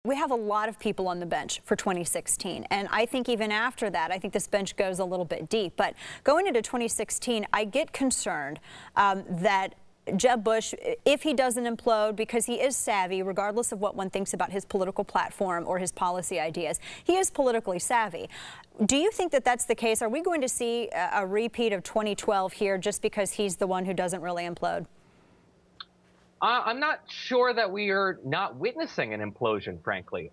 We have a lot of people on the bench for 2016, and I think even after that, I think this bench goes a little bit deep. But going into 2016, I get concerned that Jeb Bush, if he doesn't implode, because he is savvy, regardless of what one thinks about his political platform or his policy ideas, he is politically savvy. Do you think that that's the case? Are we going to see a repeat of 2012 here just because he's the one who doesn't really implode? I'm not sure that we are not witnessing an implosion, frankly.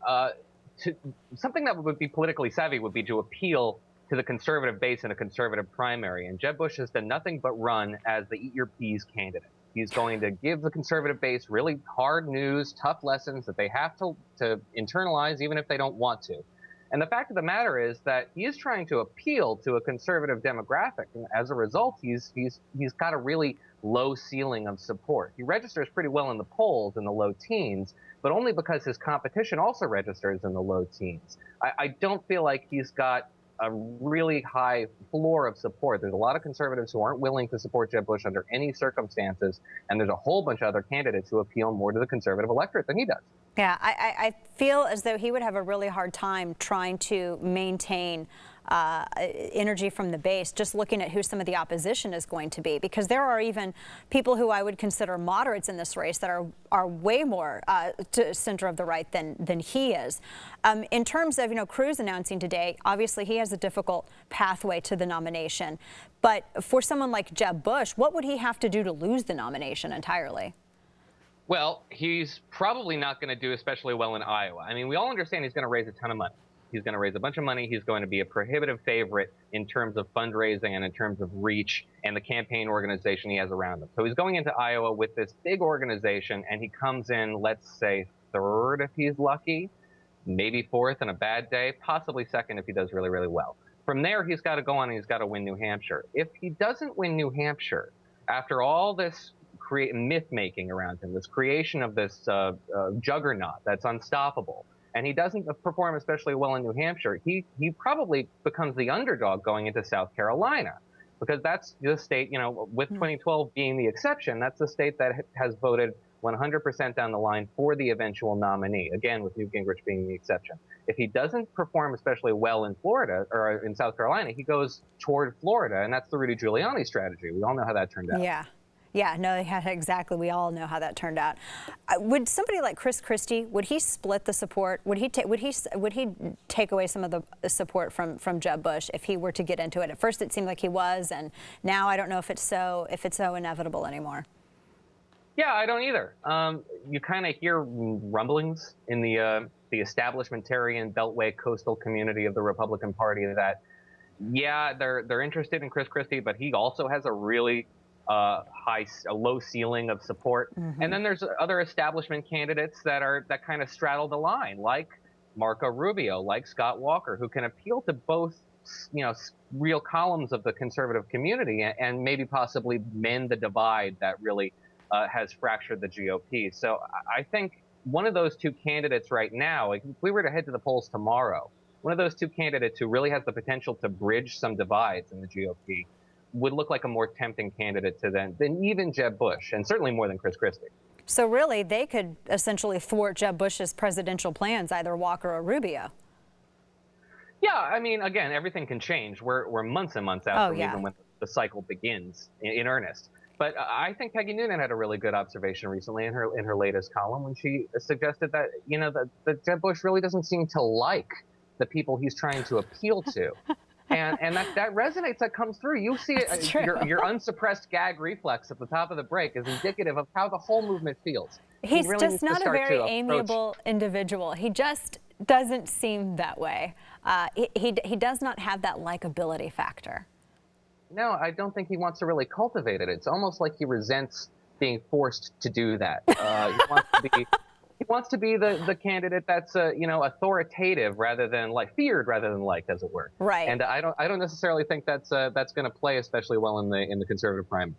Something that would be politically savvy would be to appeal to the conservative base in a conservative primary. And Jeb Bush has done nothing but run as the eat your peas candidate. He's going to give the conservative base really hard news, tough lessons that they have to internalize, even if they don't want to. And the fact of the matter is that he is trying to appeal to a conservative demographic. And as a result, he's got a really low ceiling of support. He registers pretty well in the polls in the low teens, but only because his competition also registers in the low teens. I don't feel like he's got a really high floor of support. There's a lot of conservatives who aren't willing to support Jeb Bush under any circumstances, and there's a whole bunch of other candidates who appeal more to the conservative electorate than he does. Yeah, I feel as though he would have a really hard time trying to maintain energy from the base, just looking at who some of the opposition is going to be, because there are even people who I would consider moderates in this race that are way more to center of the right than he is. In terms of, Cruz announcing today, obviously he has a difficult pathway to the nomination, but for someone like Jeb Bush, what would he have to do to lose the nomination entirely? Well, he's probably not going to do especially well in Iowa. I mean, we all understand he's going to raise a ton of money. He's going to raise a bunch of money. He's going to be a prohibitive favorite in terms of fundraising and in terms of reach and the campaign organization he has around him. So he's going into Iowa with this big organization, and he comes in, let's say, third if he's lucky, maybe fourth in a bad day, possibly second if he does really, really well. From there, he's got to go on and he's got to win New Hampshire. If he doesn't win New Hampshire, after all this myth-making around him, this creation of this juggernaut that's unstoppable, and he doesn't perform especially well in New Hampshire, he probably becomes the underdog going into South Carolina, because that's the state, with 2012 being the exception, that's the state that has voted 100% down the line for the eventual nominee, again, with Newt Gingrich being the exception. If he doesn't perform especially well in Florida or in South Carolina, he goes toward Florida, and that's the Rudy Giuliani strategy. We all know how that turned out. Yeah, no, exactly. We all know how that turned out. Would somebody like Chris Christie, would he split the support? Would he take away some of the support from Jeb Bush if he were to get into it? At first, it seemed like he was, and now I don't know if it's so inevitable anymore. Yeah, I don't either. You kind of hear rumblings in the establishmentarian Beltway coastal community of the Republican Party that, yeah, they're interested in Chris Christie, but he also has a really a low ceiling of support. And then there's other establishment candidates that kind of straddle the line, like Marco Rubio, like Scott Walker, who can appeal to both, real columns of the conservative community and maybe possibly mend the divide that really has fractured the GOP. So I think one of those two candidates right now, if we were to head to the polls tomorrow, one of those two candidates who really has the potential to bridge some divides in the GOP would look like a more tempting candidate to them than even Jeb Bush, and certainly more than Chris Christie. So really, they could essentially thwart Jeb Bush's presidential plans, either Walker or Rubio. Yeah, I mean, again, everything can change. We're months and months out from even when the cycle begins in earnest. But I think Peggy Noonan had a really good observation recently in her latest column when she suggested that that Jeb Bush really doesn't seem to like the people he's trying to appeal to. And that resonates, that comes through. You see it, your unsuppressed gag reflex at the top of the break is indicative of how the whole movement feels. He's really just not a very amiable individual. He just doesn't seem that way. He does not have that likability factor. No, I don't think he wants to really cultivate it. It's almost like he resents being forced to do that. He wants to be the candidate that's authoritative rather than feared rather than liked, as it were. Right. And I don't necessarily think that's going to play especially well in the conservative primary.